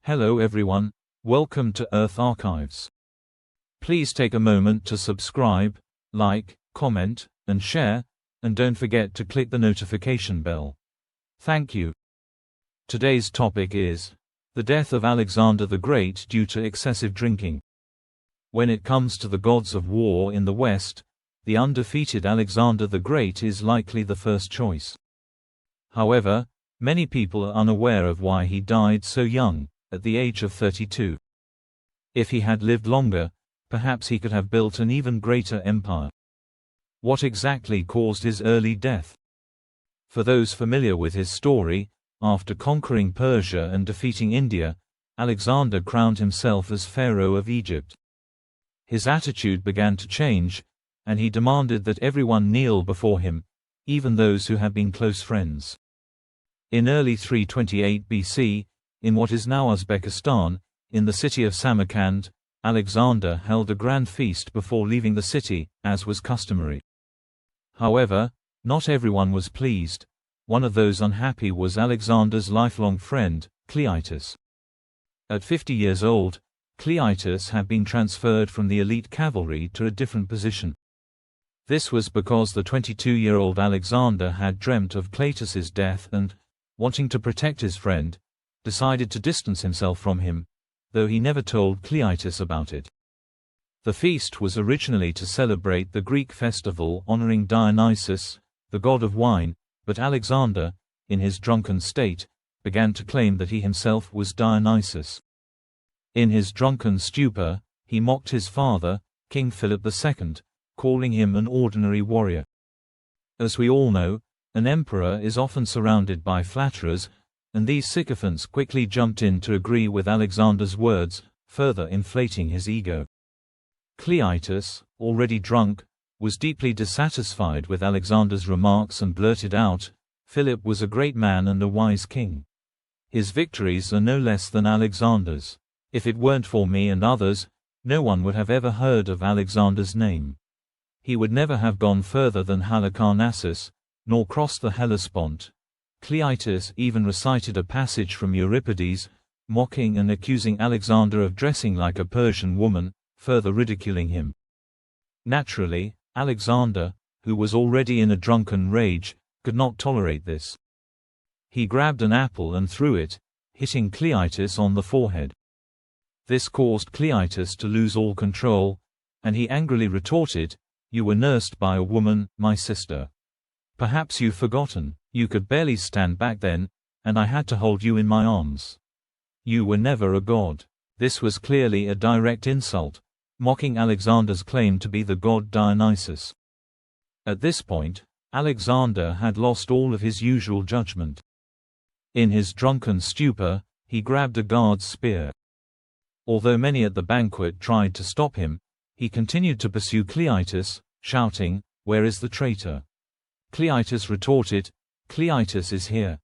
Hello everyone, welcome to Earth Archives. Please take a moment to subscribe, like, comment, and share, and don't forget to click the notification bell. Thank you. Today's topic is the death of Alexander the Great due to excessive drinking. When it comes to the gods of war in the West, the undefeated Alexander the Great is likely the first choice. However, many people are unaware of why he died so young, at the age of 32. If he had lived longer, perhaps he could have built an even greater empire. What exactly caused his early death? For those familiar with his story, after conquering Persia and defeating India, Alexander crowned himself as Pharaoh of Egypt. His attitude began to change, and he demanded that everyone kneel before him, even those who had been close friends. In early 328 BC, in what is now Uzbekistan, in the city of Samarkand, Alexander held a grand feast before leaving the city, as was customary. However, not everyone was pleased. One of those unhappy was Alexander's lifelong friend, Cleatus. At 50 years old, Cleatus had been transferred from the elite cavalry to a different position. This was because the 22-year-old Alexander had dreamt of Cleatus's death and, wanting to protect his friend, decided to distance himself from him, though he never told Cleatus about it. The feast was originally to celebrate the Greek festival honoring Dionysus, the god of wine, but Alexander, in his drunken state, began to claim that he himself was Dionysus. In his drunken stupor, he mocked his father, King Philip II, calling him an ordinary warrior. As we all know, an emperor is often surrounded by flatterers, and these sycophants quickly jumped in to agree with Alexander's words, further inflating his ego. Cleatus, already drunk, was deeply dissatisfied with Alexander's remarks and blurted out, "Philip was a great man and a wise king. His victories are no less than Alexander's. If it weren't for me and others, no one would have ever heard of Alexander's name. He would never have gone further than Halicarnassus, nor crossed the Hellespont." Cleatus even recited a passage from Euripides, mocking and accusing Alexander of dressing like a Persian woman, further ridiculing him. Naturally, Alexander, who was already in a drunken rage, could not tolerate this. He grabbed an apple and threw it, hitting Cleatus on the forehead. This caused Cleatus to lose all control, and he angrily retorted, "You were nursed by a woman, my sister. Perhaps you've forgotten. You could barely stand back then, and I had to hold you in my arms. You were never a god." This was clearly a direct insult, mocking Alexander's claim to be the god Dionysus. At this point, Alexander had lost all of his usual judgment. In his drunken stupor, he grabbed a guard's spear. Although many at the banquet tried to stop him, he continued to pursue Cleatus, shouting, "Where is the traitor?" Cleatus retorted, "Cleatus is here."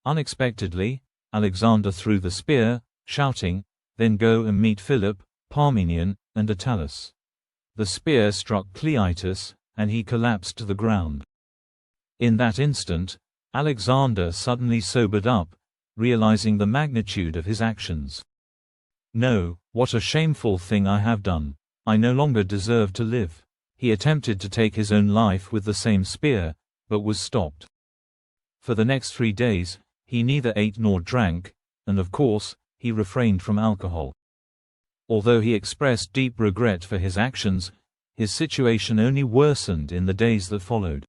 Unexpectedly, Alexander threw the spear, shouting, "Then go and meet Philip, Parmenion, and Attalus." The spear struck Cleatus, and he collapsed to the ground. In that instant, Alexander suddenly sobered up, realizing the magnitude of his actions. "No, what a shameful thing I have done. I no longer deserve to live." He attempted to take his own life with the same spear, but was stopped. For the next 3 days, he neither ate nor drank, and of course, he refrained from alcohol. Although he expressed deep regret for his actions, his situation only worsened in the days that followed.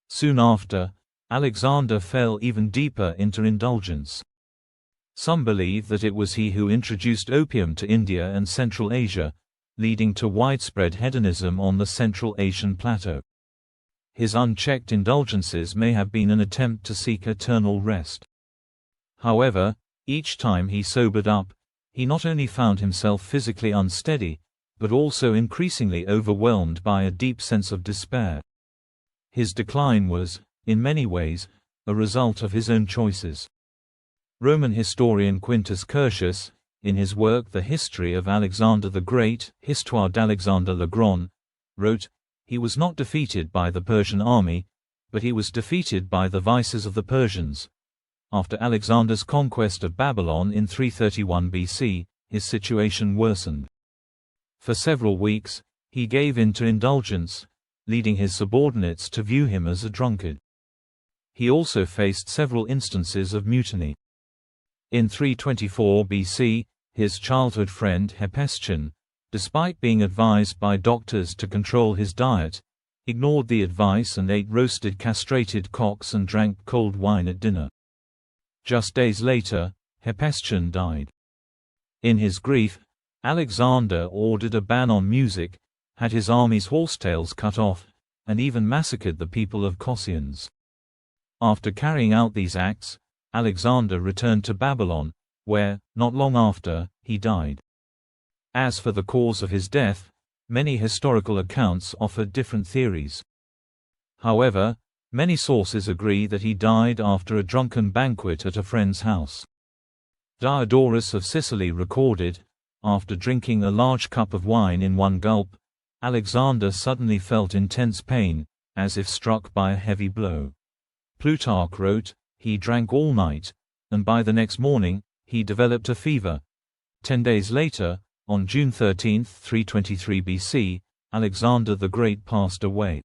Soon after, Alexander fell even deeper into indulgence. Some believe that it was he who introduced opium to India and Central Asia, leading to widespread hedonism on the Central Asian plateau. His unchecked indulgences may have been an attempt to seek eternal rest. However, each time he sobered up, he not only found himself physically unsteady, but also increasingly overwhelmed by a deep sense of despair. His decline was, in many ways, a result of his own choices. Roman historian Quintus Curtius, in his work The History of Alexander the Great, Histoire d'Alexandre le Grand, wrote, "He was not defeated by the Persian army, but he was defeated by the vices of the Persians. After Alexander's conquest of Babylon in 331 BC, his situation worsened. For several weeks, he gave in to indulgence, leading his subordinates to view him as a drunkard. He also faced several instances of mutiny. In 324 BC, his childhood friend Hephaestion, despite being advised by doctors to control his diet, ignored the advice and ate roasted castrated cocks and drank cold wine at dinner. Just days later, Hephaestion died. In his grief, Alexander ordered a ban on music, had his army's horsetails cut off, and even massacred the people of Kosians. After carrying out these acts, Alexander returned to Babylon, where, not long after, he died. As for the cause of his death, many historical accounts offer different theories. However, many sources agree that he died after a drunken banquet at a friend's house. Diodorus of Sicily recorded, after drinking a large cup of wine in one gulp, Alexander suddenly felt intense pain, as if struck by a heavy blow. Plutarch wrote, he drank all night, and by the next morning, he developed a fever. 10 days later, on June 13, 323 BC, Alexander the Great passed away.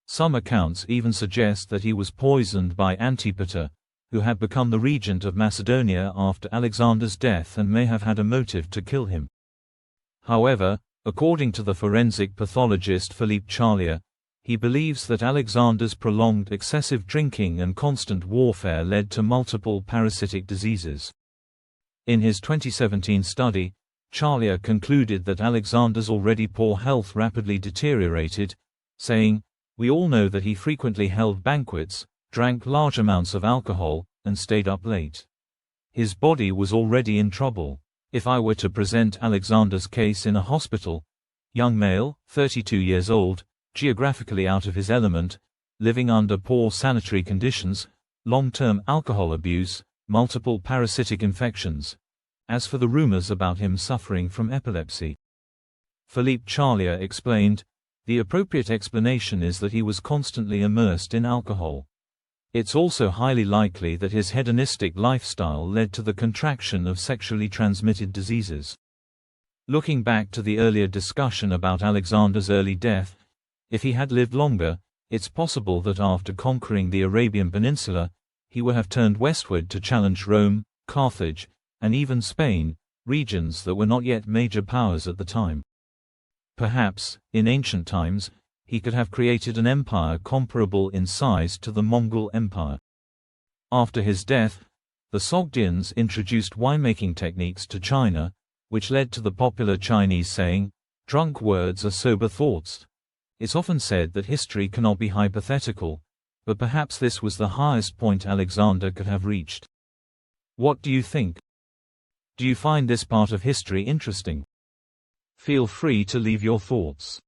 Some accounts even suggest that he was poisoned by Antipater, who had become the regent of Macedonia after Alexander's death and may have had a motive to kill him. However, according to the forensic pathologist Philippe Charlier, he believes that Alexander's prolonged excessive drinking and constant warfare led to multiple parasitic diseases. In his 2017 study, Charlier concluded that Alexander's already poor health rapidly deteriorated, saying, "We all know that he frequently held banquets, drank large amounts of alcohol, and stayed up late. His body was already in trouble. If I were to present Alexander's case in a hospital, young male, 32 years old, geographically out of his element, living under poor sanitary conditions, long-term alcohol abuse, multiple parasitic infections. As for the rumors about him suffering from epilepsy," Philippe Charlier explained, "the appropriate explanation is that he was constantly immersed in alcohol. It's also highly likely that his hedonistic lifestyle led to the contraction of sexually transmitted diseases." Looking back to the earlier discussion about Alexander's early death, if he had lived longer, it's possible that after conquering the Arabian Peninsula, he would have turned westward to challenge Rome, Carthage, and even Spain, regions that were not yet major powers at the time. Perhaps, in ancient times, he could have created an empire comparable in size to the Mongol Empire. After his death, the Sogdians introduced winemaking techniques to China, which led to the popular Chinese saying, "Drunk words are sober thoughts." It's often said that history cannot be hypothetical, but perhaps this was the highest point Alexander could have reached. What do you think? Do you find this part of history interesting? Feel free to leave your thoughts.